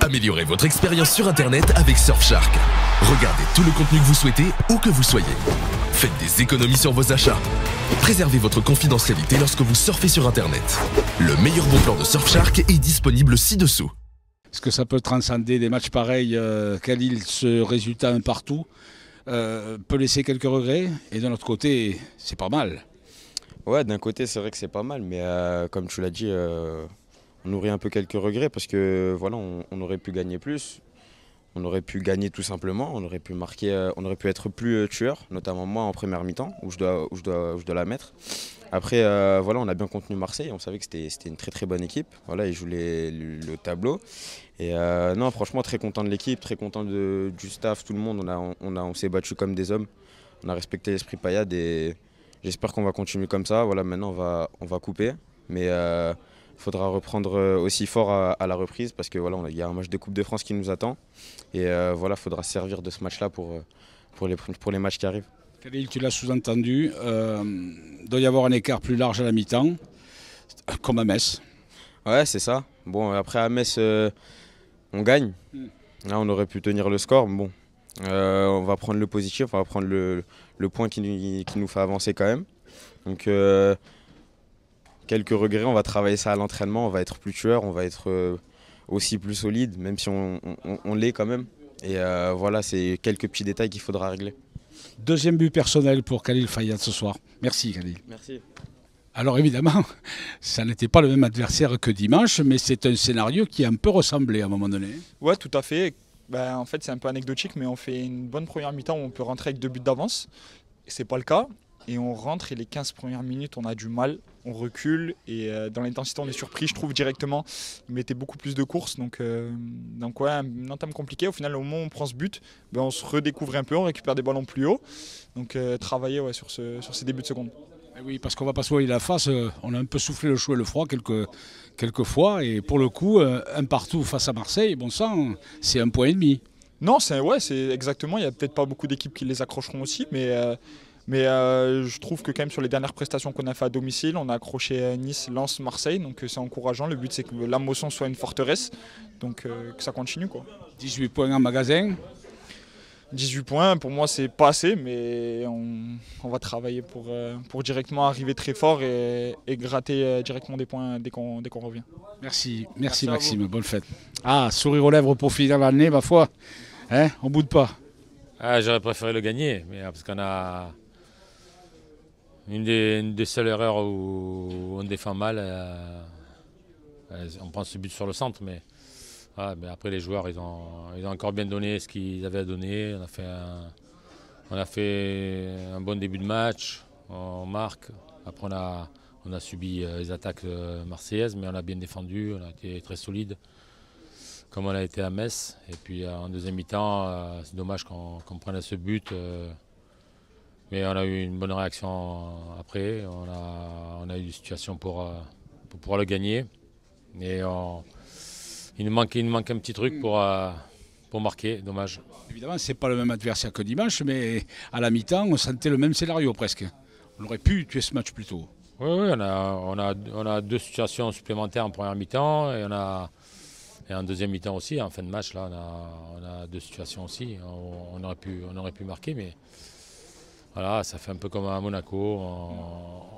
Améliorez votre expérience sur Internet avec Surfshark. Regardez tout le contenu que vous souhaitez, où que vous soyez. Faites des économies sur vos achats. Préservez votre confidentialité lorsque vous surfez sur Internet. Le meilleur bon plan de Surfshark est disponible ci-dessous. Est-ce que ça peut transcender des matchs pareils, Khalil, ce résultat un partout peut laisser quelques regrets, et de l'autre côté, c'est pas mal. Ouais, d'un côté, c'est vrai que c'est pas mal, mais comme tu l'as dit, on nourrit un peu quelques regrets parce que voilà, on aurait pu gagner plus, on aurait pu gagner tout simplement, on aurait pu marquer, on aurait pu être plus tueur, notamment moi en première mi-temps où je dois la mettre. Après, voilà, on a bien contenu Marseille, on savait que c'était une très très bonne équipe. Voilà, ils jouent le tableau. Et non, franchement, très content de l'équipe, très content du staff, tout le monde. On s'est battu comme des hommes, on a respecté l'esprit Payad et j'espère qu'on va continuer comme ça. Voilà, maintenant on va couper, mais il faudra reprendre aussi fort à la reprise parce que voilà, il y a un match de Coupe de France qui nous attend et voilà, il faudra servir de ce match-là pour les matchs qui arrivent. Khalil, tu l'as sous-entendu, doit y avoir un écart plus large à la mi-temps, comme à Metz. Ouais, c'est ça. Bon, après à Metz, on gagne. Là, on aurait pu tenir le score. Bon, on va prendre le positif, on va prendre le point qui nous fait avancer quand même. Donc, quelques regrets, on va travailler ça à l'entraînement, on va être plus tueur, on va être aussi plus solide, même si on l'est quand même. Et voilà, c'est quelques petits détails qu'il faudra régler. Deuxième but personnel pour Khalil Fayad ce soir. Merci Khalil. Merci. Alors évidemment, ça n'était pas le même adversaire que dimanche, mais c'est un scénario qui a un peu ressemblé à un moment donné. Ouais, tout à fait. Ben, en fait, c'est un peu anecdotique, mais on fait une bonne première mi-temps où on peut rentrer avec 2 buts d'avance. C'est pas le cas. Et on rentre et les 15 premières minutes, on a du mal, on recule et dans l'intensité, on est surpris, je trouve directement. Il mettait beaucoup plus de courses, donc ouais, une entame compliquée. Au final, au moment où on prend ce but, ben, on se redécouvre un peu, on récupère des ballons plus haut. Donc travailler ouais, sur ces débuts de seconde. Et oui, parce qu'on va pas se voiler la face, on a un peu soufflé le chaud et le froid quelques fois, et pour le coup, un partout face à Marseille, bon sang, c'est 1,5 point. Non, c'est exactement, il n'y a peut-être pas beaucoup d'équipes qui les accrocheront aussi, mais je trouve que quand même sur les dernières prestations qu'on a fait à domicile, on a accroché Nice, Lens, Marseille, donc c'est encourageant. Le but c'est que la Mosson soit une forteresse, donc que ça continue, quoi. 18 points en magasin. 18 points, pour moi c'est pas assez, mais on va travailler pour directement arriver très fort et gratter directement des points dès qu'on revient. Merci Maxime, bonne fête. Ah, sourire aux lèvres pour finir l'année, ma foi, hein, on boude pas. Ah, j'aurais préféré le gagner, mais parce qu'on a une des seules erreurs où on défend mal, on prend ce but sur le centre, mais après les joueurs ils ont encore bien donné ce qu'ils avaient à donner. On a fait un bon début de match, on marque. Après on a subi les attaques marseillaises, mais on a bien défendu, on a été très solide, comme on a été à Metz. Et puis en deuxième mi-temps, c'est dommage qu'on prenne ce but. Mais on a eu une bonne réaction après. On a eu des situations pour pouvoir le gagner. Mais il nous manque un petit truc pour marquer, dommage. Évidemment, ce n'est pas le même adversaire que dimanche, mais à la mi-temps, on sentait le même scénario presque. On aurait pu tuer ce match plus tôt. Oui, on a 2 situations supplémentaires en première mi-temps et en deuxième mi-temps aussi. En fin de match, là, on a 2 situations aussi. On aurait pu marquer, mais voilà, ça fait un peu comme à Monaco.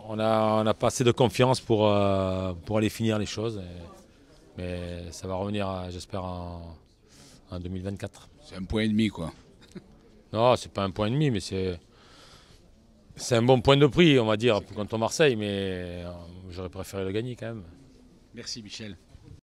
On a pas assez de confiance pour aller finir les choses. Mais ça va revenir, j'espère, en 2024. C'est 1,5 point, quoi. Non, c'est pas 1,5 point, mais c'est un bon point de prix, on va dire, contre Marseille. Mais j'aurais préféré le gagner quand même. Merci Michel.